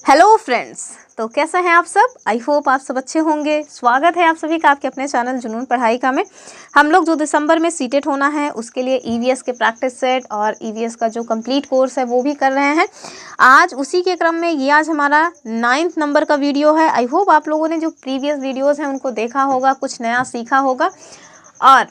Hello friends, तो कैसे हैं आप सब। आई होप आप सब अच्छे होंगे। स्वागत है आप सभी का आपके अपने चैनल जुनून पढ़ाई का में। हम लोग जो दिसंबर में सीटेट होना है उसके लिए ईवीएस के प्रैक्टिस सेट और ईवीएस का जो कंप्लीट कोर्स है वो भी कर रहे हैं। आज उसी के क्रम में ये आज हमारा 9th नंबर का वीडियो है। आई होप आप लोगों ने जो प्रीवियस वीडियोज़ हैं उनको देखा होगा, कुछ नया सीखा होगा और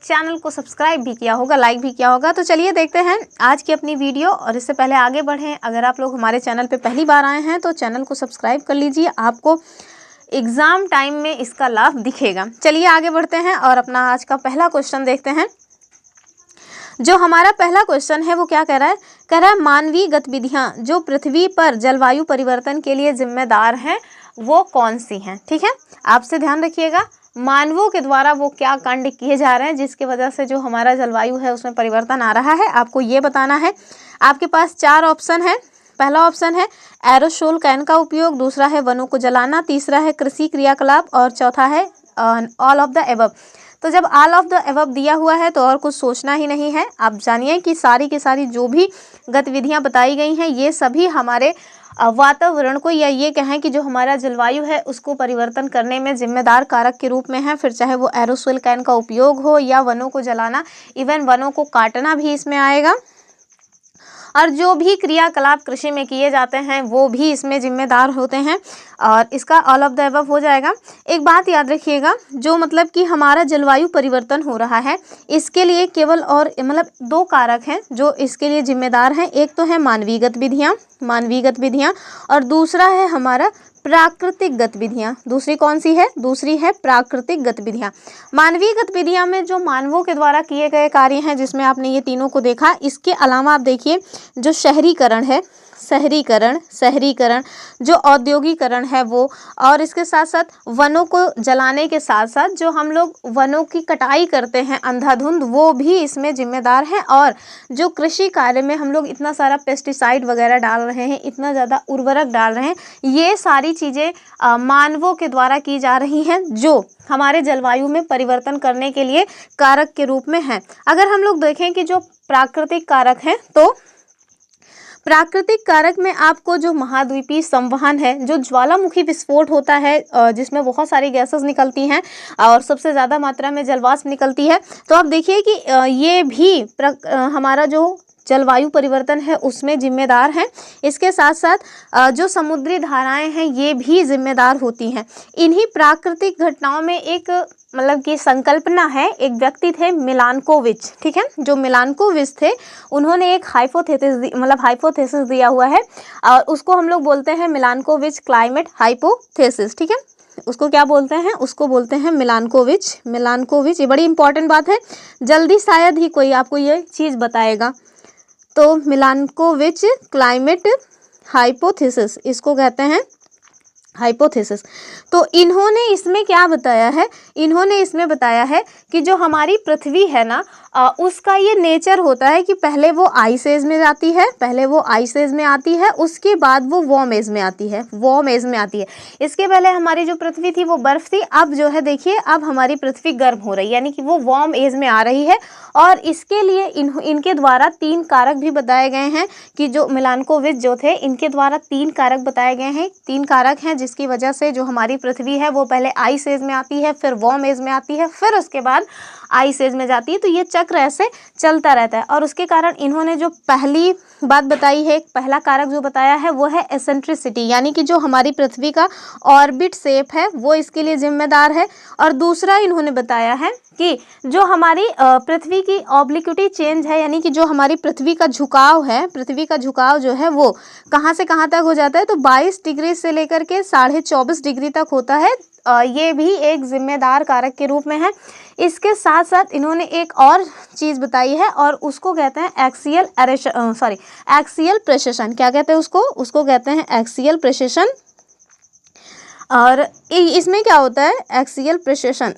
चैनल को सब्सक्राइब भी किया होगा, लाइक भी किया होगा। तो चलिए देखते हैं आज की अपनी वीडियो। और इससे पहले आगे बढ़ें, अगर आप लोग हमारे चैनल पे पहली बार आए हैं तो चैनल को सब्सक्राइब कर लीजिए, आपको एग्ज़ाम टाइम में इसका लाभ दिखेगा। चलिए आगे बढ़ते हैं और अपना आज का पहला क्वेश्चन देखते हैं। जो हमारा पहला क्वेश्चन है वो क्या कह रहा है, कह रहा है मानवीय गतिविधियाँ जो पृथ्वी पर जलवायु परिवर्तन के लिए जिम्मेदार हैं वो कौन सी हैं। ठीक है, आपसे ध्यान रखिएगा, मानवों के द्वारा वो क्या कांड किए जा रहे हैं जिसकी वजह से जो हमारा जलवायु है उसमें परिवर्तन आ रहा है, आपको ये बताना है। आपके पास 4 ऑप्शन है। पहला ऑप्शन है एरोसोल कैन का उपयोग, दूसरा है वनों को जलाना, तीसरा है कृषि क्रियाकलाप और चौथा है ऑल ऑफ द एबव। तो जब ऑल ऑफ द एबव दिया हुआ है तो और कुछ सोचना ही नहीं है। आप जानिए कि सारी की सारी जो भी गतिविधियां बताई गई हैं ये सभी हमारे वातावरण को या ये कहें कि जो हमारा जलवायु है उसको परिवर्तन करने में जिम्मेदार कारक के रूप में है। फिर चाहे वो एरोसोल कैन का उपयोग हो या वनों को जलाना, इवन वनों को काटना भी इसमें आएगा। और जो भी क्रियाकलाप कृषि में किए जाते हैं वो भी इसमें जिम्मेदार होते हैं और इसका ऑल ऑफ द अबव हो जाएगा। एक बात याद रखिएगा, जो मतलब कि हमारा जलवायु परिवर्तन हो रहा है इसके लिए केवल और मतलब 2 कारक हैं जो इसके लिए जिम्मेदार हैं। एक तो है मानवीय गतिविधियाँ और दूसरा है हमारा प्राकृतिक गतिविधियाँ। दूसरी कौन सी है, दूसरी है प्राकृतिक गतिविधियाँ। मानवीय गतिविधियाँ में जो मानवों के द्वारा किए गए कार्य हैं जिसमें आपने ये तीनों को देखा। इसके अलावा आप देखिए जो शहरीकरण है, शहरीकरण जो औद्योगिकरण है वो, और इसके साथ साथ वनों को जलाने के साथ साथ जो हम लोग वनों की कटाई करते हैं अंधाधुंध, वो भी इसमें जिम्मेदार हैं। और जो कृषि कार्य में हम लोग इतना सारा पेस्टिसाइड वगैरह डाल रहे हैं, इतना ज़्यादा उर्वरक डाल रहे हैं, ये सारी चीज़ें मानवों के द्वारा की जा रही हैं जो हमारे जलवायु में परिवर्तन करने के लिए कारक के रूप में हैं। अगर हम लोग देखें कि जो प्राकृतिक कारक हैं तो प्राकृतिक कारक में आपको जो महाद्वीपीय संवहन है, जो ज्वालामुखी विस्फोट होता है जिसमें बहुत सारी गैसेस निकलती हैं और सबसे ज़्यादा मात्रा में जलवाष्प निकलती है, तो आप देखिए कि ये भी हमारा जो जलवायु परिवर्तन है उसमें जिम्मेदार हैं। इसके साथ साथ जो समुद्री धाराएं हैं ये भी जिम्मेदार होती हैं। इन्हीं प्राकृतिक घटनाओं में एक मतलब कि संकल्पना है। एक व्यक्ति थे मिलानकोविच, ठीक है, जो मिलानकोविच थे उन्होंने एक हाइपोथेसिस दिया हुआ है और उसको हम लोग बोलते हैं मिलानकोविच क्लाइमेट हाइपोथेसिस। ठीक है, उसको क्या बोलते हैं, उसको बोलते हैं मिलानकोविच। ये बड़ी इंपॉर्टेंट बात है, जल्दी शायद ही कोई आपको ये चीज़ बताएगा। तो मिलानकोविच क्लाइमेट हाइपोथेसिस इसको कहते हैं हाइपोथेसिस। तो इन्होंने इसमें क्या बताया है, इन्होंने इसमें बताया है कि जो हमारी पृथ्वी है ना उसका ये नेचर होता है कि पहले वो आइस एज में जाती है, उसके बाद वो वार्म एज में आती है, इसके पहले हमारी जो पृथ्वी थी वो बर्फ थी। अब जो है देखिए अब हमारी पृथ्वी गर्म हो रही है, यानी कि वो वार्म एज में आ रही है। और इसके लिए इनके द्वारा 3 कारक भी बताए गए हैं कि जो मिलानकोविच जो थे इनके द्वारा 3 कारक बताए गए हैं। 3 कारक हैं जिसकी वजह से जो हमारी पृथ्वी है वो पहले आइस एज में आती है, फिर वार्म एज में आती है, फिर उसके बाद आइस एज में जाती है। तो ये चक्र ऐसे चलता रहता है और उसके कारण इन्होंने जो पहली बात बताई है, पहला कारक जो बताया है वो है एसेंट्रिसिटी, यानी कि जो हमारी पृथ्वी का ऑर्बिट शेप है वो इसके लिए जिम्मेदार है। और दूसरा इन्होंने बताया है कि जो हमारी पृथ्वी की ऑब्लिक्विटी चेंज है, यानी कि जो हमारी पृथ्वी का झुकाव है, पृथ्वी का झुकाव जो है वो कहाँ से कहाँ तक हो जाता है, तो 22 डिग्री से लेकर के 24.5 डिग्री तक होता है। ये भी एक जिम्मेदार कारक के रूप में है। इसके साथ साथ इन्होंने एक और चीज़ बताई है और उसको कहते हैं एक्सियल प्रेसेशन। क्या कहते हैं उसको कहते हैं एक्सियल प्रेसेशन। और इसमें क्या होता है एक्सियल प्रेसेशन,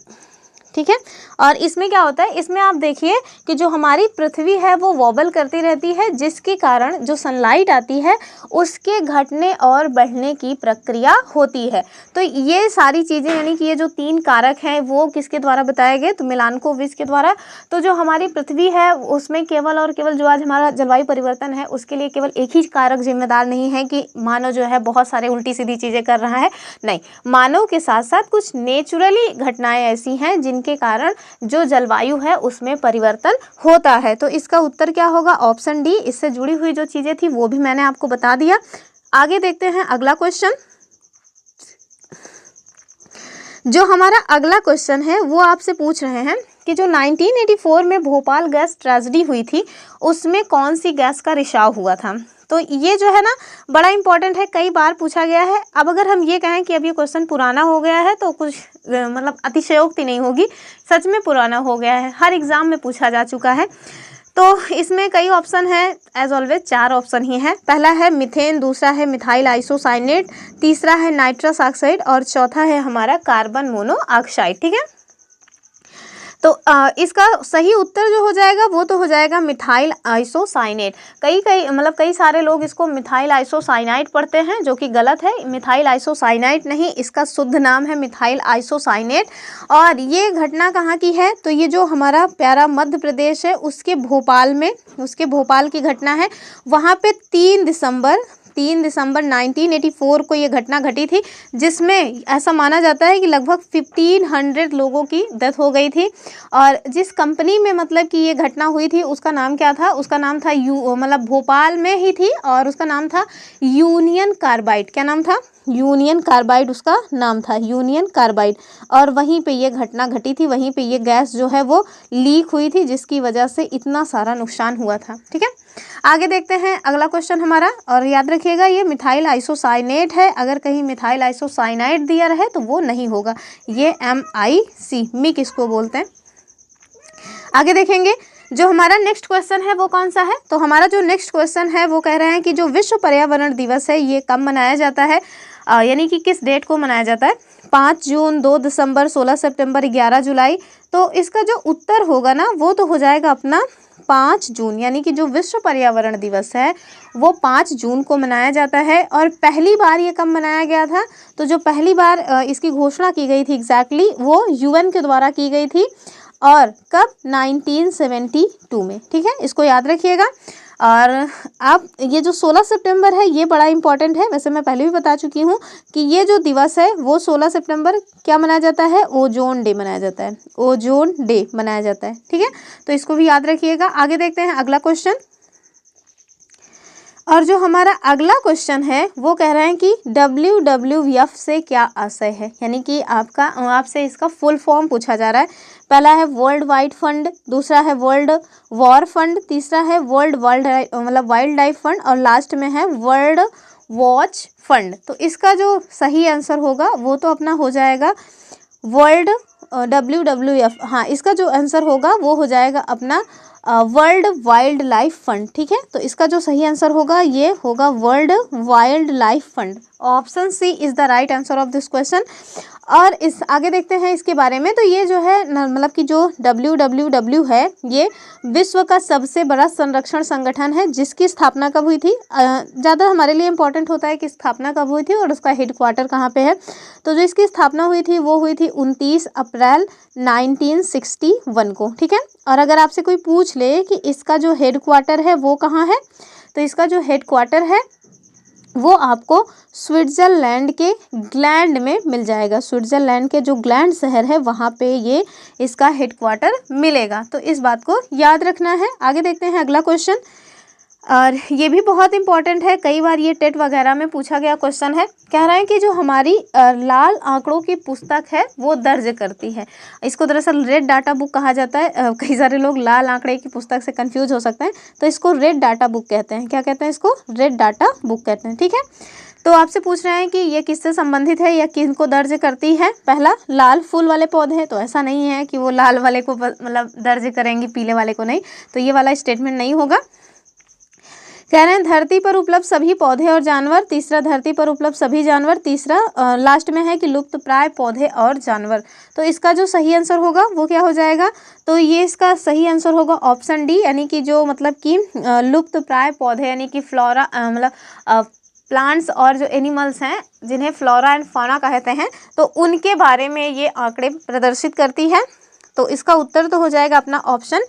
ठीक है। और इसमें क्या होता है, इसमें आप देखिए कि जो हमारी पृथ्वी है वो वॉबल करती रहती है, जिसके कारण जो सनलाइट आती है उसके घटने और बढ़ने की प्रक्रिया होती है। तो ये सारी चीज़ें यानी कि ये जो 3 कारक हैं वो किसके द्वारा बताए गए, तो मिलानकोविच के द्वारा। तो जो हमारी पृथ्वी है उसमें केवल और केवल जो आज हमारा जलवायु परिवर्तन है उसके लिए केवल एक ही कारक जिम्मेदार नहीं है कि मानव जो है बहुत सारे उल्टी सीधी चीज़ें कर रहा है, नहीं, मानव के साथ साथ कुछ नेचुरली घटनाएं ऐसी हैं जिनके कारण जो जलवायु है उसमें परिवर्तन होता है। तो इसका उत्तर क्या होगा, ऑप्शन डी। इससे जुड़ी हुई जो चीज़ें थी वो भी मैंने आपको बता दिया। आगे देखते हैं अगला क्वेश्चन। जो हमारा अगला क्वेश्चन है वो आपसे पूछ रहे हैं कि जो 1984 में भोपाल गैस ट्रेजेडी हुई थी उसमें कौन सी गैस का रिसाव हुआ था। तो ये जो है ना बड़ा इंपॉर्टेंट है, कई बार पूछा गया है। अब अगर हम ये कहें कि अब ये क्वेश्चन पुराना हो गया है तो कुछ मतलब अतिशयोक्ति नहीं होगी, सच में पुराना हो गया है, हर एग्ज़ाम में पूछा जा चुका है। तो इसमें कई ऑप्शन है, एज ऑलवेज 4 ऑप्शन ही है। पहला है मीथेन, दूसरा है मिथाइल आइसोसाइनेट, तीसरा है नाइट्रस ऑक्साइड और चौथा है हमारा कार्बन मोनोऑक्साइड। ठीक है, तो इसका सही उत्तर जो हो जाएगा वो तो हो जाएगा मिथाइल आइसोसाइनेट। कई सारे लोग इसको मिथाइल आइसोसाइनाइट पढ़ते हैं, जो कि गलत है। मिथाइल आइसोसाइनाइट नहीं, इसका शुद्ध नाम है मिथाइल आइसोसाइनेट। और ये घटना कहाँ की है, तो ये जो हमारा प्यारा मध्य प्रदेश है उसके भोपाल की घटना है। वहाँ पे 3 दिसंबर 1984 को ये घटना घटी थी, जिसमें ऐसा माना जाता है कि लगभग 1500 लोगों की डेथ हो गई थी। और जिस कंपनी में मतलब कि ये घटना हुई थी उसका नाम क्या था, उसका नाम था मतलब भोपाल में ही थी और उसका नाम था यूनियन कार्बाइड। क्या नाम था, यूनियन कार्बाइड उसका नाम था, यूनियन कार्बाइड। और वहीं पे ये घटना घटी थी, वहीं पे ये गैस जो है वो लीक हुई थी, जिसकी वजह से इतना सारा नुकसान हुआ था। ठीक है, आगे देखते हैं अगला क्वेश्चन हमारा। और याद रखिएगा ये मिथाइल आइसोसाइनेट है, अगर कहीं मिथाइल आइसोसाइनाइड दिया रहे तो वो नहीं होगा, ये मिक इसको बोलते हैं। आगे देखेंगे जो हमारा नेक्स्ट क्वेश्चन है वो कौन सा है, तो हमारा जो नेक्स्ट क्वेश्चन है वो कह रहे हैं कि जो विश्व पर्यावरण दिवस है ये कब मनाया जाता है, यानी कि किस डेट को मनाया जाता है। 5 जून, 2 दिसंबर, 16 सितंबर, 11 जुलाई। तो इसका जो उत्तर होगा ना वो तो हो जाएगा अपना 5 जून, यानी कि जो विश्व पर्यावरण दिवस है वो 5 जून को मनाया जाता है। और पहली बार ये कब मनाया गया था, तो जो पहली बार इसकी घोषणा की गई थी एग्जैक्टली वो यूएन के द्वारा की गई थी, और कब, 1972 में। ठीक है, इसको याद रखिएगा। और अब ये जो 16 सितंबर है ये बड़ा इंपॉर्टेंट है, वैसे मैं पहले भी बता चुकी हूँ कि ये जो दिवस है वो 16 सितंबर क्या मनाया जाता है, ओजोन डे मनाया जाता है, ओजोन डे मनाया जाता है। ठीक है, तो इसको भी याद रखिएगा। आगे देखते हैं अगला क्वेश्चन। और जो हमारा अगला क्वेश्चन है वो कह रहे हैं कि WWF से क्या आशय है, यानी कि आपसे इसका फुल फॉर्म पूछा जा रहा है। पहला है वर्ल्ड वाइड फंड, दूसरा है वर्ल्ड वॉर फंड, तीसरा है वाइल्ड लाइफ फंड और लास्ट में है वर्ल्ड वॉच फंड। तो इसका जो सही आंसर होगा वो तो अपना हो जाएगा वर्ल्ड WWF। हाँ, इसका जो आंसर होगा वो हो जाएगा अपना वर्ल्ड वाइल्ड लाइफ फंड। ठीक है, तो इसका जो सही आंसर होगा ये होगा world wildlife fund. Option C is the right answer of this question. और इस आगे देखते हैं इसके बारे में। तो ये जो है मतलब कि जो WWW है ये विश्व का सबसे बड़ा संरक्षण संगठन है, जिसकी स्थापना कब हुई थी। ज़्यादा हमारे लिए इम्पोर्टेंट होता है कि स्थापना कब हुई थी और उसका हेडक्वार्टर कहाँ पे है। तो जो इसकी स्थापना हुई थी वो हुई थी 29 अप्रैल 1961 को। ठीक है, और अगर आपसे कोई पूछ ले कि इसका जो हेडक्वार्टर है वो कहाँ है, तो इसका जो हेडक्वार्टर है वो आपको स्विट्ज़रलैंड के ग्लैंड में मिल जाएगा। स्विट्ज़रलैंड के जो ग्लैंड शहर है वहाँ पे ये इसका हेडक्वार्टर मिलेगा, तो इस बात को याद रखना है। आगे देखते हैं अगला क्वेश्चन, और ये भी बहुत इंपॉर्टेंट है, कई बार ये टेट वगैरह में पूछा गया क्वेश्चन है। कह रहा है कि जो हमारी लाल आंकड़ों की पुस्तक है वो दर्ज करती है, इसको दरअसल रेड डाटा बुक कहा जाता है। कई सारे लोग लाल आंकड़े की पुस्तक से कंफ्यूज हो सकते हैं, तो इसको रेड डाटा बुक कहते हैं। क्या कहते हैं इसको, रेड डाटा बुक कहते हैं। ठीक है, तो आपसे पूछ रहे हैं कि ये किससे संबंधित है या किनको दर्ज करती है। पहला, लाल फूल वाले पौधे, तो ऐसा नहीं है कि वो लाल वाले को मतलब दर्ज करेंगी, पीले वाले को नहीं, तो ये वाला स्टेटमेंट नहीं होगा। कह रहे हैं धरती पर उपलब्ध सभी पौधे और जानवर, तीसरा धरती पर उपलब्ध सभी जानवर, तीसरा लास्ट में है कि लुप्त प्राय पौधे और जानवर। तो इसका जो सही आंसर होगा वो क्या हो जाएगा, तो ये इसका सही आंसर होगा ऑप्शन डी, यानी कि जो मतलब कि लुप्त प्राय पौधे यानी कि फ्लोरा मतलब प्लांट्स और जो एनिमल्स हैं जिन्हें फ्लोरा एंड फौना कहते हैं, तो उनके बारे में ये आंकड़े प्रदर्शित करती है। तो इसका उत्तर तो हो जाएगा अपना ऑप्शन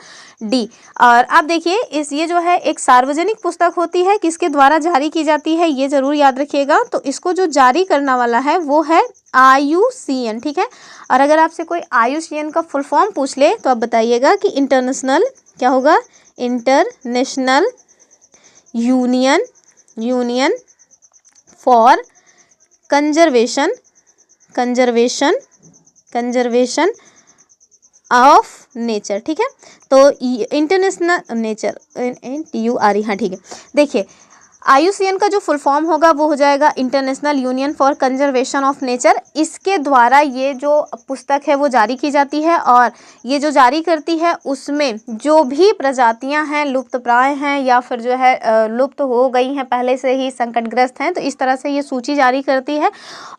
डी। और आप देखिए ये जो है एक सार्वजनिक पुस्तक होती है, किसके द्वारा जारी की जाती है ये जरूर याद रखिएगा। तो इसको जो जारी करने वाला है वो है IUCN, ठीक है। और अगर आपसे कोई IUCN का फुल फॉर्म पूछ ले तो आप बताइएगा कि इंटरनेशनल क्या होगा, international union for conservation of nature, ठीक है। तो इंटरनेशनल नेचर NTURE, हाँ ठीक है। देखिए IUCN का जो फुल फॉर्म होगा वो हो जाएगा international union for conservation of nature. इसके द्वारा ये जो पुस्तक है वो जारी की जाती है, और ये जो जारी करती है उसमें जो भी प्रजातियां हैं लुप्त प्राय हैं या फिर जो है लुप्त हो गई हैं, पहले से ही संकटग्रस्त हैं, तो इस तरह से ये सूची जारी करती है।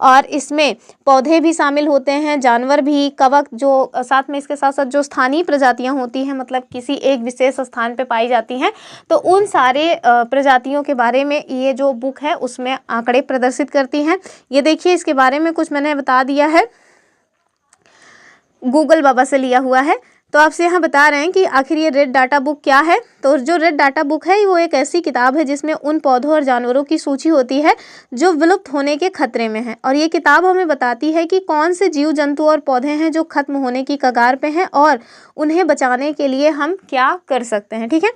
और इसमें पौधे भी शामिल होते हैं, जानवर भी, कवक जो साथ में इसके साथ साथ जो स्थानीय प्रजातियां होती हैं मतलब किसी एक विशेष स्थान पे पाई जाती हैं, तो उन सारे प्रजातियों के बारे में ये जो बुक है उसमें आंकड़े प्रदर्शित करती हैं। ये देखिए इसके बारे में कुछ मैंने बता दिया है, गूगल बाबा से लिया हुआ है। तो आपसे यहाँ बता रहे हैं कि आखिर ये रेड डाटा बुक क्या है। तो जो रेड डाटा बुक है वो एक ऐसी किताब है जिसमें उन पौधों और जानवरों की सूची होती है जो विलुप्त होने के खतरे में हैं, और ये किताब हमें बताती है कि कौन से जीव जंतु और पौधे हैं जो खत्म होने की कगार पे हैं और उन्हें बचाने के लिए हम क्या कर सकते हैं, ठीक है।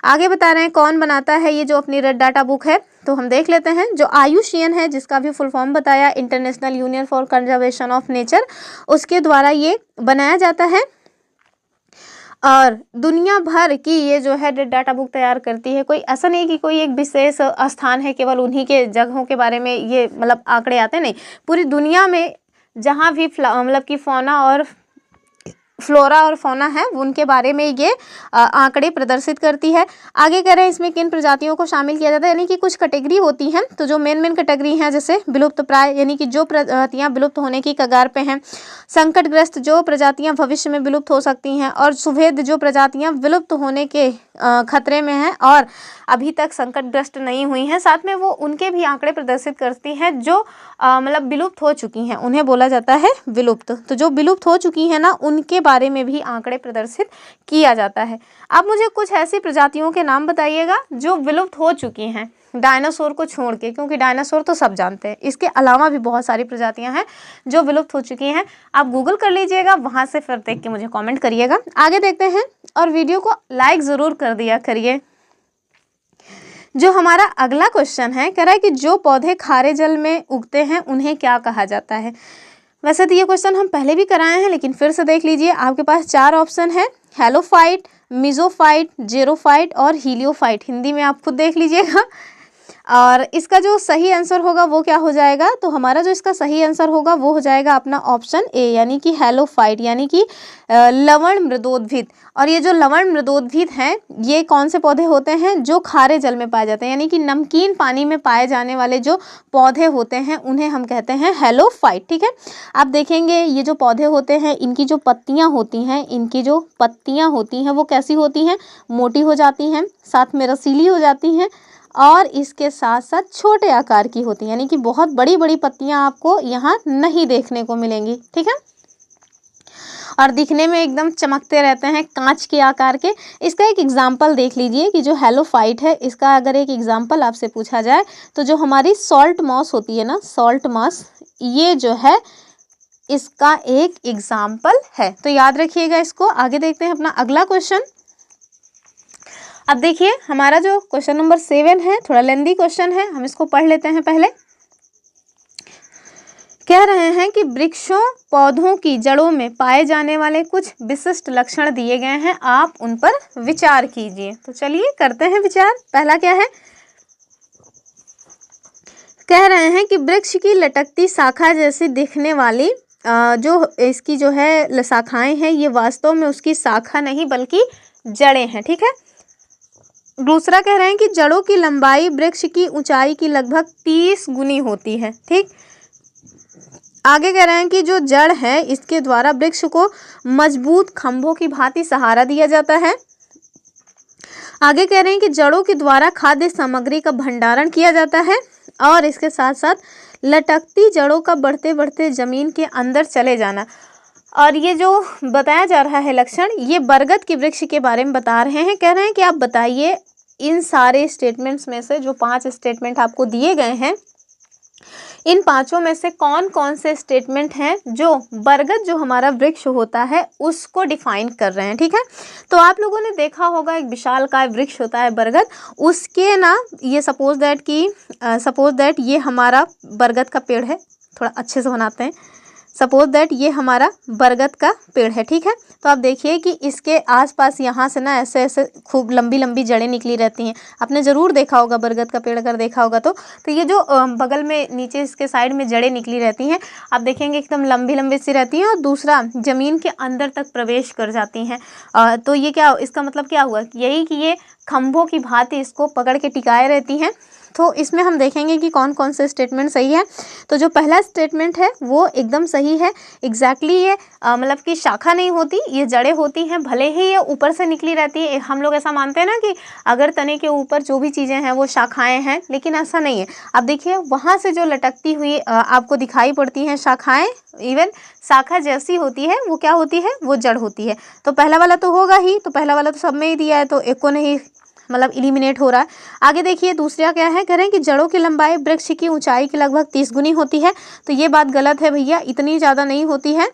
आगे बता रहे हैं कौन बनाता है ये जो अपनी रेड डाटा बुक है, तो हम देख लेते हैं। जो IUCN है जिसका भी फुल फॉर्म बताया international union for conservation of nature, उसके द्वारा ये बनाया जाता है। और दुनिया भर की ये जो है डाटा बुक तैयार करती है। कोई ऐसा नहीं कि कोई एक विशेष स्थान है केवल उन्हीं के जगहों के बारे में ये मतलब आंकड़े आते, नहीं, पूरी दुनिया में जहाँ भी मतलब कि फ्लोरा और फौना है उनके बारे में ये आंकड़े प्रदर्शित करती है। आगे कह रहे हैं इसमें किन प्रजातियों को शामिल किया जाता है, यानी कि कुछ कैटेगरी होती हैं। तो जो मेन कैटेगरी हैं जैसे विलुप्त प्राय यानी कि जो प्रजातियां विलुप्त होने की कगार पे हैं, संकटग्रस्त जो प्रजातियां भविष्य में विलुप्त हो सकती हैं, और सुभेद जो प्रजातियां विलुप्त होने के खतरे में हैं और अभी तक संकटग्रस्त नहीं हुई हैं। साथ में वो उनके भी आंकड़े प्रदर्शित करती हैं जो मतलब विलुप्त हो चुकी हैं, उन्हें बोला जाता है विलुप्त। तो जो विलुप्त हो चुकी हैं ना उनके बारे में भी आंकड़े प्रदर्शित किया जाता है। आप मुझे कुछ ऐसी प्रजातियों के नाम बताइएगा जो विलुप्त हो चुकी हैं, डायनासोर को छोड़ के, क्योंकि डायनासोर तो सब जानते हैं, इसके अलावा भी बहुत सारी प्रजातियां हैं जो विलुप्त हो चुकी हैं। आप गूगल कर लीजिएगा, वहां से फिर देख के मुझे कमेंट करिएगा। आगे देखते हैं, और वीडियो को लाइक ज़रूर कर दिया करिए। जो हमारा अगला क्वेश्चन है, कह रहा है कि जो पौधे खारे जल में उगते हैं उन्हें क्या कहा जाता है। वैसे तो ये क्वेश्चन हम पहले भी कराए हैं, लेकिन फिर से देख लीजिए। आपके पास 4 ऑप्शन है, हेलोफाइट, मिजोफाइट, जेरोफाइट और हीलियोफाइट। हिंदी में आप खुद देख लीजिएगा। और इसका जो सही आंसर होगा वो क्या हो जाएगा, तो हमारा जो इसका सही आंसर होगा वो हो जाएगा अपना ऑप्शन ए, यानी कि हेलोफाइट, यानी कि लवण मृदोद्भिद। और ये जो लवण मृदोद्भिद हैं ये कौन से पौधे होते हैं, जो खारे जल में पाए जाते हैं, यानी कि नमकीन पानी में पाए जाने वाले जो पौधे होते हैं उन्हें हम कहते हैं हेलोफाइट, ठीक है। आप देखेंगे ये जो पौधे होते हैं इनकी जो पत्तियां होती हैं वो कैसी होती हैं, मोटी हो जाती हैं, साथ में रसीली हो जाती हैं, और इसके साथ साथ छोटे आकार की होती हैं, यानी कि बहुत बड़ी बड़ी पत्तियां आपको यहाँ नहीं देखने को मिलेंगी, ठीक है। और दिखने में एकदम चमकते रहते हैं, कांच के आकार के। इसका एक एग्जाम्पल देख लीजिए कि जो हेलोफाइट है इसका अगर एक एग्जाम्पल आपसे पूछा जाए तो जो हमारी सॉल्ट मॉस होती है ना, सॉल्ट मॉस, ये जो है इसका एक एग्जाम्पल है। तो याद रखिएगा इसको। आगे देखते हैं अपना अगला क्वेश्चन। अब देखिए हमारा जो क्वेश्चन नंबर 7 है, थोड़ा लेंदी क्वेश्चन है, हम इसको पढ़ लेते हैं पहले। कह रहे हैं कि वृक्षों पौधों की जड़ों में पाए जाने वाले कुछ विशिष्ट लक्षण दिए गए हैं, आप उन पर विचार कीजिए। तो चलिए करते हैं विचार। पहला क्या है, कह रहे हैं कि वृक्ष की लटकती शाखा जैसी दिखने वाली जो इसकी जो है शाखाएं हैं ये वास्तव में उसकी शाखा नहीं बल्कि जड़ें हैं, ठीक है। दूसरा कह रहे हैं कि जड़ों की लंबाई वृक्ष की ऊंचाई की लगभग 30 गुनी होती है। ठीक, आगे कह रहे हैं कि जो जड़ है इसके द्वारा वृक्ष को मजबूत खंभों की भांति सहारा दिया जाता है। आगे कह रहे हैं कि जड़ों के द्वारा खाद्य सामग्री का भंडारण किया जाता है और इसके साथ साथ लटकती जड़ों का बढ़ते बढ़ते जमीन के अंदर चले जाना। और ये जो बताया जा रहा है लक्षण, ये बरगद के वृक्ष के बारे में बता रहे हैं। कह रहे हैं कि आप बताइए इन सारे स्टेटमेंट्स में से, जो 5 स्टेटमेंट आपको दिए गए हैं, इन पांचों में से कौन कौन से स्टेटमेंट हैं जो बरगद जो हमारा वृक्ष होता है उसको डिफाइन कर रहे हैं। ठीक है, तो आप लोगों ने देखा होगा एक विशालकाय वृक्ष होता है बरगद, उसके ना ये सपोज दैट ये हमारा बरगद का पेड़ है। थोड़ा अच्छे से बनाते हैं। सपोज दैट ये हमारा बरगद का पेड़ है। ठीक है, तो आप देखिए कि इसके आसपास यहाँ से ना ऐसे ऐसे खूब लंबी लंबी जड़ें निकली रहती हैं। आपने ज़रूर देखा होगा बरगद का पेड़, अगर देखा होगा तो ये जो बगल में नीचे इसके साइड में जड़ें निकली रहती हैं, आप देखेंगे एकदम लंबी लंबी सी रहती हैं और दूसरा ज़मीन के अंदर तक प्रवेश कर जाती हैं। तो ये क्या, इसका मतलब क्या हुआ, यही कि ये खंभों की भांति इसको पकड़ के टिकाए रहती हैं। तो इसमें हम देखेंगे कि कौन कौन से स्टेटमेंट सही है। तो जो पहला स्टेटमेंट है वो एकदम सही है। एग्जैक्टली ये मतलब कि शाखा नहीं होती, ये जड़ें होती हैं। भले ही ये ऊपर से निकली रहती है, हम लोग ऐसा मानते हैं ना कि अगर तने के ऊपर जो भी चीज़ें हैं वो शाखाएं हैं, लेकिन ऐसा नहीं है। अब देखिए वहाँ से जो लटकती हुई आपको दिखाई पड़ती हैं शाखाएँ, इवन शाखा जैसी होती है वो क्या होती है, वो जड़ होती है। तो पहला वाला तो होगा ही, तो पहला वाला तो सब में ही दिया है, तो एक को नहीं मतलब इलिमिनेट हो रहा है। आगे देखिए दूसरा क्या है, कह रहे हैं कि जड़ों की लंबाई वृक्ष की ऊंचाई की लगभग 30 गुनी होती है। तो ये बात गलत है भैया, इतनी ज़्यादा नहीं होती है।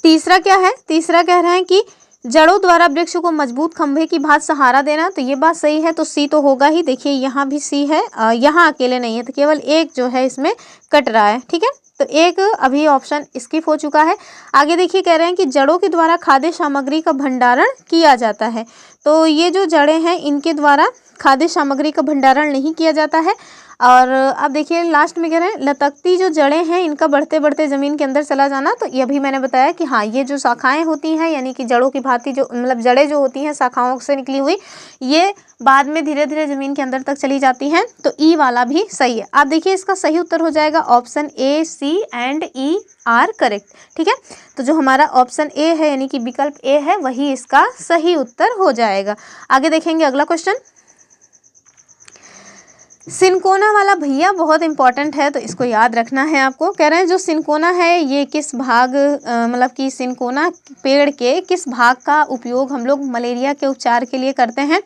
तीसरा क्या है, तीसरा कह रहे हैं कि जड़ों द्वारा वृक्ष को मजबूत खंभे की भांति सहारा देना। तो ये बात सही है, तो सी तो होगा ही। देखिए यहाँ भी सी है, यहाँ अकेले नहीं है, तो केवल एक जो है इसमें कट रहा है। ठीक है, तो एक अभी ऑप्शन स्किप हो चुका है। आगे देखिए कह रहे हैं कि जड़ों के द्वारा खाद्य सामग्री का भंडारण किया जाता है। तो ये जो जड़ें हैं इनके द्वारा खाद्य सामग्री का भंडारण नहीं किया जाता है। और अब देखिए लास्ट में कह रहे हैं लटकती जो जड़ें हैं इनका बढ़ते बढ़ते ज़मीन के अंदर चला जाना। तो ये भी मैंने बताया कि हाँ, ये जो शाखाएं होती हैं यानी कि जड़ों की भांति जो मतलब जड़ें जो होती हैं शाखाओं से निकली हुई, ये बाद में धीरे धीरे ज़मीन के अंदर तक चली जाती हैं। तो ई वाला भी सही है। आप देखिए इसका सही उत्तर हो जाएगा option A, C and E are correct. ठीक है, तो जो हमारा ऑप्शन ए है यानी कि विकल्प ए है वही इसका सही उत्तर हो जाएगा। आगे देखेंगे अगला क्वेश्चन। सिनकोना वाला भैया बहुत इंपॉर्टेंट है, तो इसको याद रखना है आपको। कह रहे हैं जो सिनकोना है ये किस भाग मतलब कि सिनकोना पेड़ के किस भाग का उपयोग हम लोग मलेरिया के उपचार के लिए करते हैं।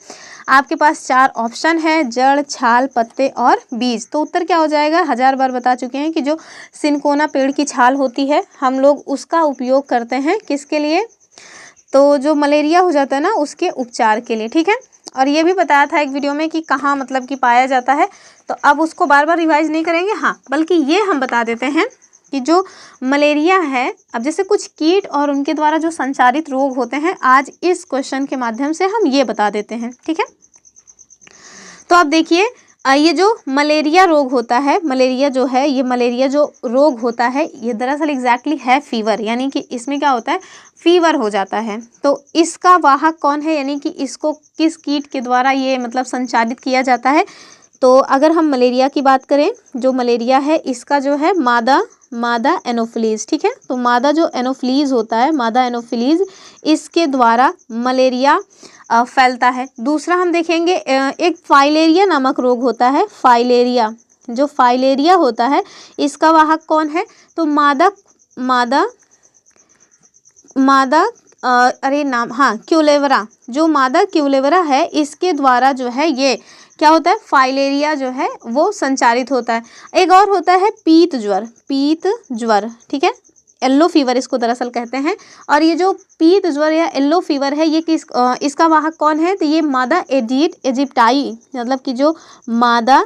आपके पास 4 ऑप्शन है, जड़, छाल, पत्ते और बीज। तो उत्तर क्या हो जाएगा, 1000 बार बता चुके हैं कि जो सिनकोना पेड़ की छाल होती है हम लोग उसका उपयोग करते हैं किसके लिए, तो जो मलेरिया हो जाता है ना उसके उपचार के लिए। ठीक है, और ये भी बताया था एक वीडियो में कि कहाँ मतलब कि पाया जाता है, तो अब उसको बार बार रिवाइज नहीं करेंगे। हाँ, बल्कि ये हम बता देते हैं कि जो मलेरिया है, अब जैसे कुछ कीट और उनके द्वारा जो संचारित रोग होते हैं, आज इस क्वेश्चन के माध्यम से हम ये बता देते हैं। ठीक है, तो आप देखिए ये जो मलेरिया रोग होता है, मलेरिया जो है ये मलेरिया जो रोग होता है ये दरअसल एग्जैक्टली है फीवर, यानी कि इसमें क्या होता है, फीवर हो जाता है। तो इसका वाहक कौन है, यानी कि इसको किस कीट के द्वारा ये मतलब संचालित किया जाता है। तो अगर हम मलेरिया की बात करें, जो मलेरिया है इसका जो है मादा एनोफिलीज। ठीक है, तो मादा जो एनोफिलीज होता है, मादा एनोफिलीज, इसके द्वारा मलेरिया फैलता है। दूसरा हम देखेंगे एक फाइलेरिया नामक रोग होता है, फाइलेरिया, जो फाइलेरिया होता है इसका वाहक कौन है, तो क्यूलेवरा, जो मादा क्यूलेवरा है इसके द्वारा जो है ये क्या होता है, फाइलेरिया जो है वो संचारित होता है। एक और होता है पीत ज्वर। ठीक है, येलो फीवर इसको दरअसल कहते हैं। और ये जो पीत ज्वर या येलो फीवर है ये इसका वाहक कौन है, तो ये मादा एडीज इजिप्टाई, मतलब कि जो मादा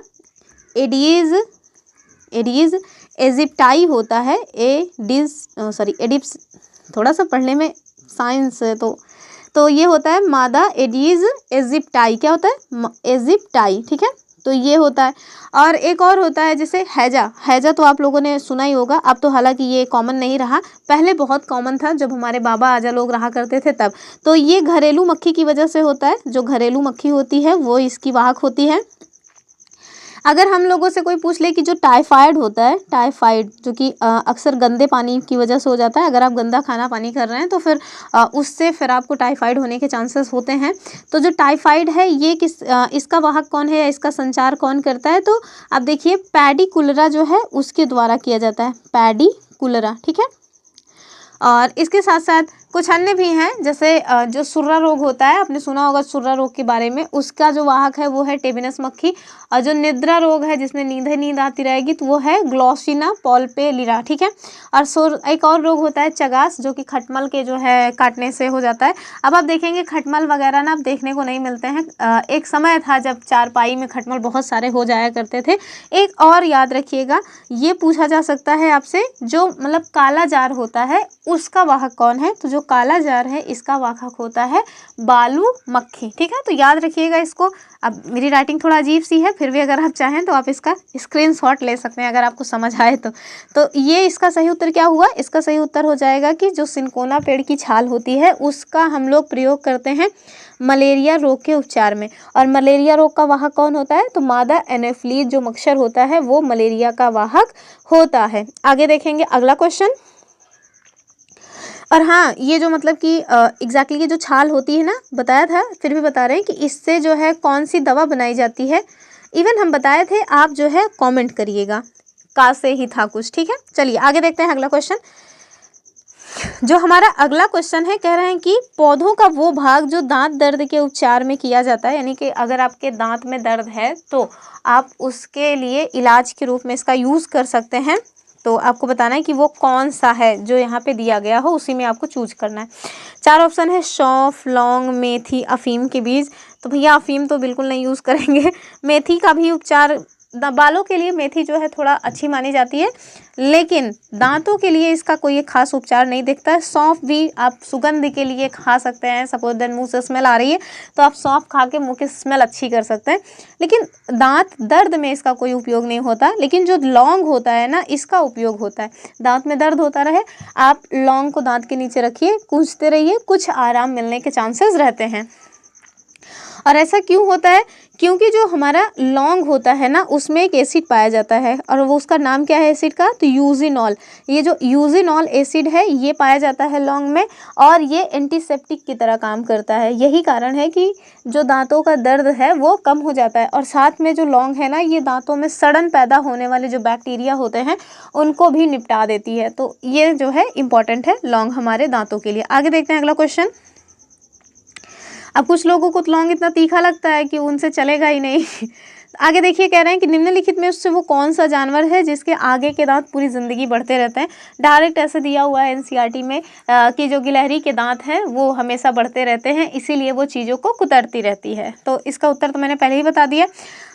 एडीज इजिप्टाई होता है, एडिप्स, थोड़ा सा पढ़ने में साइंस है तो ये होता है मादा एडीज इजिप्टाई। क्या होता है, इजिप्टाई। ठीक है, तो ये होता है। और एक और होता है जैसे हैजा, हैजा तो आप लोगों ने सुना ही होगा, अब तो हालांकि ये कॉमन नहीं रहा, पहले बहुत कॉमन था जब हमारे बाबा आजा लोग रहा करते थे तब। तो ये घरेलू मक्खी की वजह से होता है, जो घरेलू मक्खी होती है वो इसकी वाहक होती है। अगर हम लोगों से कोई पूछ ले कि जो टाइफाइड होता है, टाइफाइड जो कि अक्सर गंदे पानी की वजह से हो जाता है, अगर आप गंदा खाना पानी कर रहे हैं तो फिर उससे फिर आपको टाइफाइड होने के चांसेस होते हैं। तो जो टाइफाइड है ये इसका वाहक कौन है या इसका संचार कौन करता है, तो आप देखिए पैडिकुलरा जो है उसके द्वारा किया जाता है, पैडिकुलरा, ठीक है। और इसके साथ साथ कुछ अन्य भी हैं, जैसे जो सुर्रा रोग होता है, आपने सुना होगा सुर्रा रोग के बारे में, उसका जो वाहक है वो है टेबिनस मक्खी। और जो निद्रा रोग है जिसमें नींद आती रहेगी तो वो है ग्लॉसिना पॉल्पेलिरा, ठीक है। और एक और रोग होता है चगास, जो कि खटमल के जो है काटने से हो जाता है। अब आप देखेंगे खटमल वगैरह ना अब देखने को नहीं मिलते हैं। एक समय था जब चारपाई में खटमल बहुत सारे हो जाया करते थे। एक और याद रखिएगा, ये पूछा जा सकता है आपसे, जो मतलब काला जार होता है उसका वाहक कौन है, तो जो काला जार है इसका वाहक होता है बालू मक्खी, ठीक है। तो याद रखिएगा इसको। अब मेरी राइटिंग थोड़ा अजीब सी है, फिर भी अगर आप चाहें तो आप इसका स्क्रीनशॉट ले सकते हैं अगर आपको समझ आए तो ये इसका सही उत्तर क्या हुआ, इसका सही उत्तर हो जाएगा कि जो सिनकोना पेड़ की छाल होती है उसका हम लोग प्रयोग करते हैं मलेरिया रोग के उपचार में। और मलेरिया रोग का वाहक कौन होता है, तो मादा एनोफ्लीज जो मच्छर होता है वो मलेरिया का वाहक होता है। आगे देखेंगे अगला क्वेश्चन। और हाँ, ये जो मतलब कि एग्जैक्टली ये जो छाल होती है ना, बताया था फिर भी बता रहे हैं कि इससे जो है कौन सी दवा बनाई जाती है, इवन हम बताए थे, आप जो है कमेंट करिएगा, का से ही था कुछ, ठीक है। चलिए आगे देखते हैं अगला क्वेश्चन। जो हमारा अगला क्वेश्चन है, कह रहे हैं कि पौधों का वो भाग जो दांत दर्द के उपचार में किया जाता है, यानी कि अगर आपके दांत में दर्द है तो आप उसके लिए इलाज के रूप में इसका यूज़ कर सकते हैं। तो आपको बताना है कि वो कौन सा है, जो यहाँ पे दिया गया हो उसी में आपको चूज करना है। 4 ऑप्शन है, सौंफ, लौंग, मेथी, अफीम के बीज। तो भैया अफीम तो बिल्कुल नहीं यूज़ करेंगे। मेथी का भी उपचार, बालों के लिए मेथी जो है थोड़ा अच्छी मानी जाती है, लेकिन दांतों के लिए इसका कोई एक खास उपचार नहीं दिखता है। सौंफ भी आप सुगंध के लिए खा सकते हैं, सपोज दैट मुंह से स्मेल आ रही है तो आप सौंफ खा के मुंह की स्मेल अच्छी कर सकते हैं, लेकिन दांत दर्द में इसका कोई उपयोग नहीं होता। लेकिन जो लौंग होता है ना, इसका उपयोग होता है। दांत में दर्द होता रहे, आप लौंग को दांत के नीचे रखिए, कूंचते रहिए, कुछ आराम मिलने के चांसेस रहते हैं। और ऐसा क्यों होता है, क्योंकि जो हमारा लौंग होता है ना उसमें एक एसिड पाया जाता है, और वो उसका नाम क्या है एसिड का, तो यूजिनॉल। ये जो यूजिनॉल एसिड है ये पाया जाता है लौंग में, और ये एंटीसेप्टिक की तरह काम करता है। यही कारण है कि जो दांतों का दर्द है वो कम हो जाता है। और साथ में जो लौंग है ना, ये दांतों में सड़न पैदा होने वाले जो बैक्टीरिया होते हैं उनको भी निपटा देती है। तो ये जो है इंपॉर्टेंट है लौंग हमारे दांतों के लिए। आगे देखते हैं अगला क्वेश्चन। अब कुछ लोगों को लौंग इतना तीखा लगता है कि उनसे चलेगा ही नहीं। आगे देखिए, कह रहे हैं कि निम्नलिखित में उससे वो कौन सा जानवर है जिसके आगे के दांत पूरी ज़िंदगी बढ़ते रहते हैं। डायरेक्ट ऐसे दिया हुआ है एनसीईआरटी में कि जो गिलहरी के दांत हैं वो हमेशा बढ़ते रहते हैं, इसीलिए वो चीज़ों को कुतरती रहती है। तो इसका उत्तर तो मैंने पहले ही बता दिया।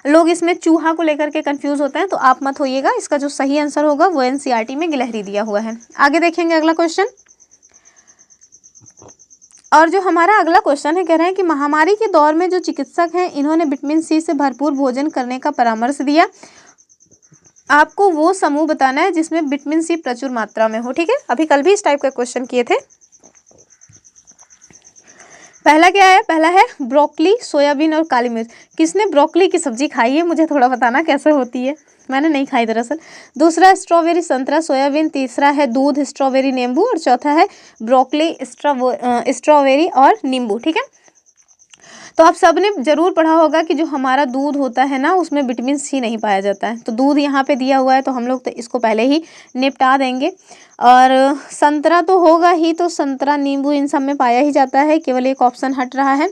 लोग इसमें चूहा को लेकर के कन्फ्यूज़ होते हैं, तो आप मत होइएगा। इसका जो सही आंसर होगा वो एनसीईआरटी में गिलहरी दिया हुआ है। आगे देखेंगे अगला क्वेश्चन। और जो हमारा अगला क्वेश्चन है, कह रहे हैं कि महामारी के दौर में जो चिकित्सक हैं इन्होंने विटामिन सी से भरपूर भोजन करने का परामर्श दिया। आपको वो समूह बताना है जिसमें विटामिन सी प्रचुर मात्रा में हो, ठीक है। अभी कल भी इस टाइप का क्वेश्चन किए थे। पहला क्या है, पहला है ब्रोकली, सोयाबीन और काली मिर्च। किसने ब्रोकली की सब्जी खाई है, मुझे थोड़ा बताना कैसे होती है, मैंने नहीं खाई दरअसल। दूसरा स्ट्रॉबेरी, संतरा, सोयाबीन। तीसरा है दूध, स्ट्रॉबेरी, नींबू। और चौथा है ब्रोकली, स्ट्रॉबेरी और नींबू, ठीक है। तो आप सब ने जरूर पढ़ा होगा कि जो हमारा दूध होता है ना उसमें विटामिन सी नहीं पाया जाता है। तो दूध यहाँ पे दिया हुआ है तो हम लोग तो इसको पहले ही निपटा देंगे। और संतरा तो होगा ही, तो संतरा, नींबू इन सब में पाया ही जाता है, केवल एक ऑप्शन हट रहा है।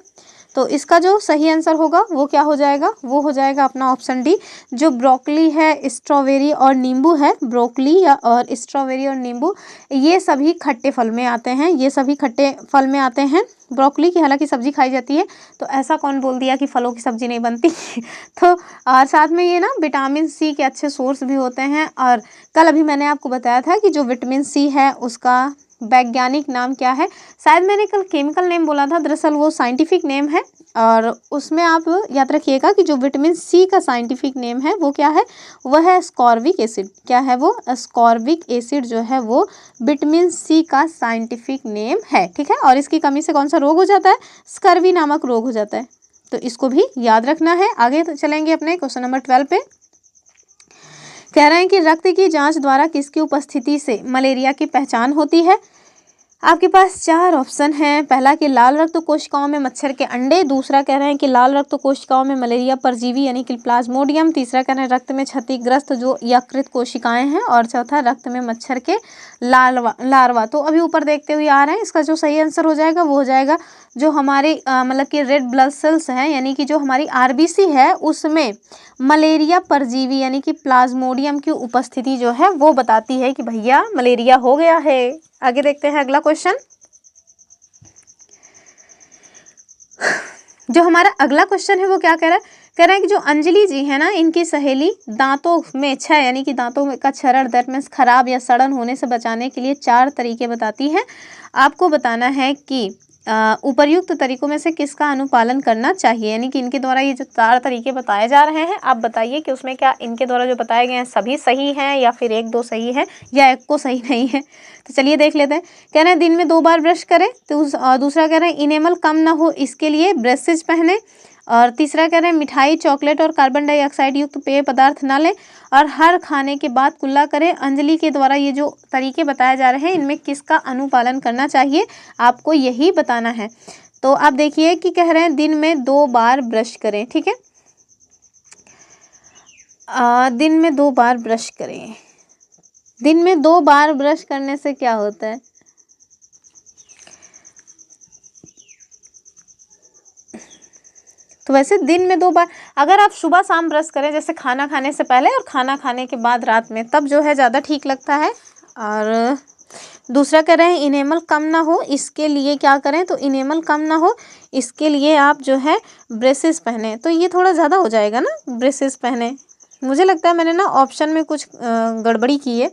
तो इसका जो सही आंसर होगा वो क्या हो जाएगा, वो हो जाएगा अपना ऑप्शन डी। जो ब्रोकली है, स्ट्रॉबेरी और नींबू है, ब्रोकली या और स्ट्रॉबेरी और नींबू ये सभी खट्टे फल में आते हैं, ये सभी खट्टे फल में आते हैं। ब्रोकली की हालांकि सब्जी खाई जाती है, तो ऐसा कौन बोल दिया कि फलों की सब्जी नहीं बनती। तो और साथ में ये ना विटामिन सी के अच्छे सोर्स भी होते हैं। और कल अभी मैंने आपको बताया था कि जो विटामिन सी है उसका वैज्ञानिक नाम क्या है, शायद मैंने कल केमिकल नेम बोला था, दरअसल वो साइंटिफिक नेम है और उसमें आप याद रखिएगा कि जो विटामिन सी का साइंटिफिक नेम है वो क्या है, वह है एस्कॉर्बिक एसिड। क्या है वो, एस्कॉर्बिक एसिड जो है वो विटामिन सी का साइंटिफिक नेम है, ठीक है। और इसकी कमी से कौन सा रोग हो जाता है, स्कर्वी नामक रोग हो जाता है, तो इसको भी याद रखना है। आगे तो चलेंगे अपने क्वेश्चन नंबर 12 पे। कह रहे हैं कि रक्त की जांच द्वारा किसकी उपस्थिति से मलेरिया की पहचान होती है। आपके पास 4 ऑप्शन हैं। पहला कि लाल रक्त कोशिकाओं में मच्छर के अंडे, दूसरा कह रहे हैं कि लाल रक्त कोशिकाओं में मलेरिया परजीवी यानी कि प्लाज्मोडियम, तीसरा कह रहे हैं रक्त में क्षतिग्रस्त जो यकृत कोशिकाएं हैं, और चौथा रक्त में मच्छर के लार्वा। तो अभी ऊपर देखते हुए आ रहे हैं, इसका जो सही आंसर हो जाएगा वो हो जाएगा जो हमारे मतलब कि रेड ब्लड सेल्स हैं, यानी कि जो हमारी आरबीसी है उसमें मलेरिया परजीवी यानी कि प्लाज्मोडियम की उपस्थिति जो है वो बताती है कि भैया मलेरिया हो गया है। आगे देखते हैं अगला क्वेश्चन। जो हमारा अगला क्वेश्चन है वो क्या कह रहा है, कह रहा है कि जो अंजलि जी है ना, इनकी सहेली दांतों में क्षय यानी कि दांतों का क्षरण दैट मीन्स खराब या सड़न होने से बचाने के लिए 4 तरीके बताती है। आपको बताना है कि उपर्युक्त तरीकों में से किसका अनुपालन करना चाहिए, यानी कि इनके द्वारा ये जो 4 तरीके बताए जा रहे हैं, आप बताइए कि उसमें क्या इनके द्वारा जो बताए गए हैं सभी सही हैं या फिर 1-2 सही है या एक को सही नहीं है। तो चलिए देख लेते हैं। कह रहे हैं दिन में 2 बार ब्रश करें, तो दूसरा कह रहे हैं इनेमल कम ना हो इसके लिए ब्रशेज पहने, और तीसरा कह रहे हैं मिठाई, चॉकलेट और कार्बन डाइऑक्साइड युक्त पेय पदार्थ ना लें, और हर खाने के बाद कुल्ला करें। अंजलि के द्वारा ये जो तरीके बताए जा रहे हैं इनमें किसका अनुपालन करना चाहिए, आपको यही बताना है। तो आप देखिए कि कह रहे हैं दिन में 2 बार ब्रश करें, ठीक है। दिन में 2 बार ब्रश करें। दिन में 2 बार ब्रश करने से क्या होता है, तो वैसे दिन में 2 बार अगर आप सुबह शाम ब्रश करें, जैसे खाना खाने से पहले और खाना खाने के बाद रात में, तब जो है ज़्यादा ठीक लगता है। और दूसरा कह रहे हैं इनेमल कम ना हो इसके लिए क्या करें, तो इनेमल कम ना हो इसके लिए आप जो है ब्रेसेस पहने, तो ये थोड़ा ज़्यादा हो जाएगा ना, ब्रेसेस पहने। मुझे लगता है मैंने ना ऑप्शन में कुछ गड़बड़ी की है,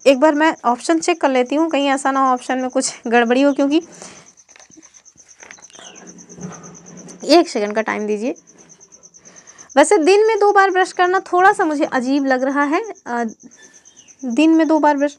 एक बार मैं ऑप्शन चेक कर लेती हूँ, कहीं ऐसा ना हो ऑप्शन में कुछ गड़बड़ी हो, क्योंकि 1 सेकंड का टाइम दीजिए। वैसे दिन में 2 बार ब्रश करना थोड़ा सा मुझे अजीब लग रहा है, दिन में 2 बार ब्रश,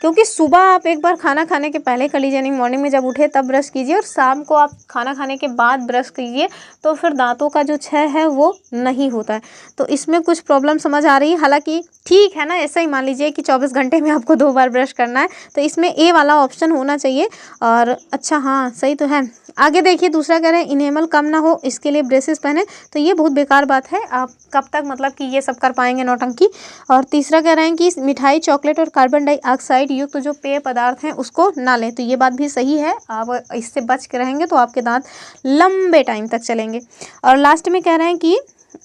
क्योंकि सुबह आप एक बार खाना खाने के पहले कर लीजिए, यानी मॉर्निंग में जब उठे तब ब्रश कीजिए, और शाम को आप खाना खाने के बाद ब्रश कीजिए, तो फिर दांतों का जो क्षय है वो नहीं होता है। तो इसमें कुछ प्रॉब्लम समझ आ रही है, हालांकि ठीक है ना, ऐसा ही मान लीजिए कि 24 घंटे में आपको 2 बार ब्रश करना है, तो इसमें ए वाला ऑप्शन होना चाहिए। और अच्छा हाँ सही तो है। आगे देखिए दूसरा कह रहे हैं इनेमल कम ना हो इसके लिए ब्रेसेस पहने, तो ये बहुत बेकार बात है, आप कब तक मतलब कि ये सब कर पाएंगे नौटंकी। और तीसरा कह रहे हैं कि मिठाई, चॉकलेट और कार्बन डाइऑक्साइड युक्त तो जो पेय पदार्थ हैं उसको ना लें, तो ये बात भी सही है, आप इससे बच के रहेंगे तो आपके दांत लंबे टाइम तक चलेंगे। और लास्ट में कह रहे हैं कि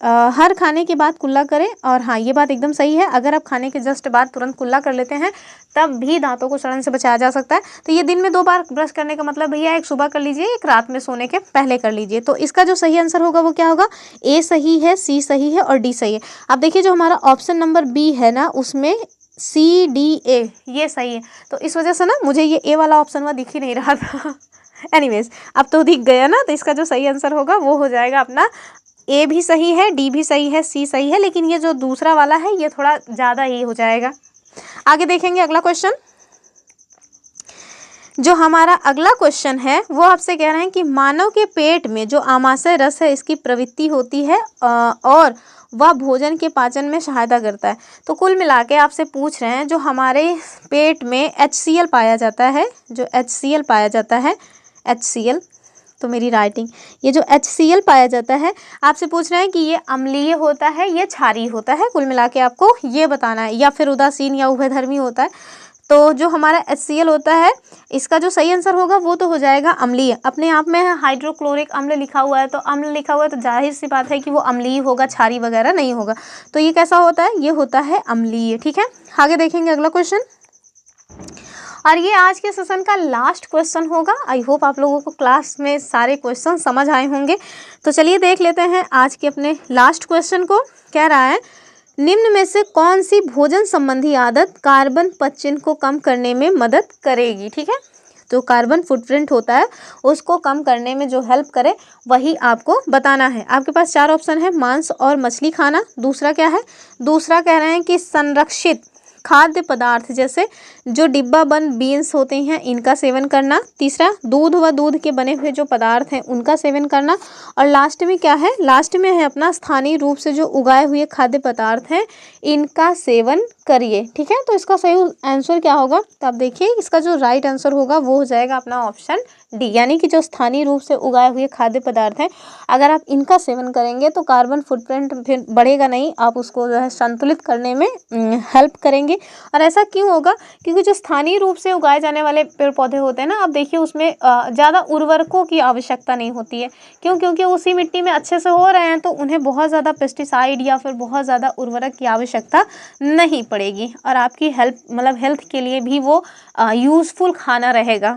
हर खाने के बाद कुल्ला करें, और हाँ ये बात एकदम सही है, अगर आप खाने के जस्ट बाद तुरंत कुल्ला कर लेते हैं तब भी दांतों को सड़न से बचाया जा सकता है। तो ये दिन में 2 बार ब्रश करने का मतलब भैया एक सुबह कर लीजिए, एक रात में सोने के पहले कर लीजिए। तो इसका जो सही आंसर होगा वो क्या होगा, ए सही है, सी सही है और डी सही है। अब देखिए जो हमारा ऑप्शन नंबर बी है ना, उसमें सी डी ए ये सही है, तो इस वजह से ना मुझे ये ए वाला ऑप्शन वह दिख ही नहीं रहा था। एनीवेज अब तो दिख गया ना, तो इसका जो सही आंसर होगा वो हो जाएगा अपना ए भी सही है, डी भी सही है, सी सही है, लेकिन ये जो दूसरा वाला है ये थोड़ा ज़्यादा ही हो जाएगा। आगे देखेंगे अगला क्वेश्चन। जो हमारा अगला क्वेश्चन है वो आपसे कह रहे हैं कि मानव के पेट में जो आमाशय रस है इसकी प्रवृत्ति होती है और वह भोजन के पाचन में सहायता करता है। तो कुल मिला के आपसे पूछ रहे हैं जो हमारे पेट में HCl पाया जाता है, जो HCl पाया जाता है, HCl, तो मेरी राइटिंग, ये जो HCl पाया जाता है आपसे पूछ रहे हैं कि ये अम्लीय होता है या क्षारीय होता है, कुल मिला के आपको ये बताना है, या फिर उदासीन या उभयधर्मी होता है। तो जो हमारा HCl होता है इसका जो सही आंसर होगा वो तो हो जाएगा अम्लीय। अपने आप में हाइड्रोक्लोरिक अम्ल लिखा हुआ है, तो अम्ल लिखा हुआ है तो जाहिर सी बात है कि वो अम्लीय होगा, क्षारीय वगैरह नहीं होगा। तो ये कैसा होता है, ये होता है अम्लीय। ठीक है, आगे देखेंगे अगला क्वेश्चन, और ये आज के सेशन का लास्ट क्वेश्चन होगा। आई होप आप लोगों को क्लास में सारे क्वेश्चन समझ आए होंगे। तो चलिए देख लेते हैं आज के अपने लास्ट क्वेश्चन को। कह रहा है निम्न में से कौन सी भोजन संबंधी आदत कार्बन पचन को कम करने में मदद करेगी। ठीक है, जो कार्बन फुटप्रिंट होता है उसको कम करने में जो हेल्प करे वही आपको बताना है। आपके पास 4 ऑप्शन है, मांस और मछली खाना। दूसरा क्या है, दूसरा कह रहे हैं कि संरक्षित खाद्य पदार्थ जैसे जो डिब्बा बंद बीन्स होते हैं इनका सेवन करना। तीसरा, दूध व दूध के बने हुए जो पदार्थ हैं उनका सेवन करना। और लास्ट में क्या है, लास्ट में है अपना स्थानीय रूप से जो उगाए हुए खाद्य पदार्थ हैं इनका सेवन करिए। ठीक है, तो इसका सही आंसर क्या होगा, तो आप देखिए इसका जो राइट आंसर होगा वो हो जाएगा अपना ऑप्शन डी, यानी कि जो स्थानीय रूप से उगाए हुए खाद्य पदार्थ हैं अगर आप इनका सेवन करेंगे तो कार्बन फुटप्रिंट फिर बढ़ेगा नहीं, आप उसको जो है संतुलित करने में हेल्प करेंगे। और ऐसा क्यों होगा, क्योंकि जो स्थानीय रूप से उगाए जाने वाले पेड़ पौधे होते हैं ना, आप देखिए उसमें ज़्यादा उर्वरकों की आवश्यकता नहीं होती है। क्यों, क्योंकि उसी मिट्टी में अच्छे से हो रहे हैं तो उन्हें बहुत ज़्यादा पेस्टिसाइड या फिर बहुत ज़्यादा उर्वरक की आवश्यकता नहीं पड़ेगी और आपकी हेल्थ के लिए भी वो यूज़फुल खाना रहेगा।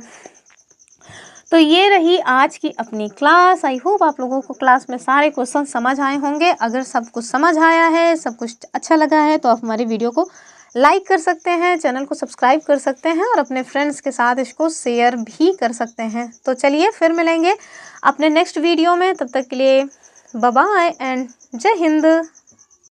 तो ये रही आज की अपनी क्लास। आई होप आप लोगों को क्लास में सारे क्वेश्चन समझ आए होंगे। अगर सब कुछ समझ आया है, सब कुछ अच्छा लगा है तो आप हमारी वीडियो को लाइक कर सकते हैं, चैनल को सब्सक्राइब कर सकते हैं और अपने फ्रेंड्स के साथ इसको शेयर भी कर सकते हैं। तो चलिए फिर मिलेंगे अपने नेक्स्ट वीडियो में, तब तक के लिए बाय बाय एंड जय हिंद।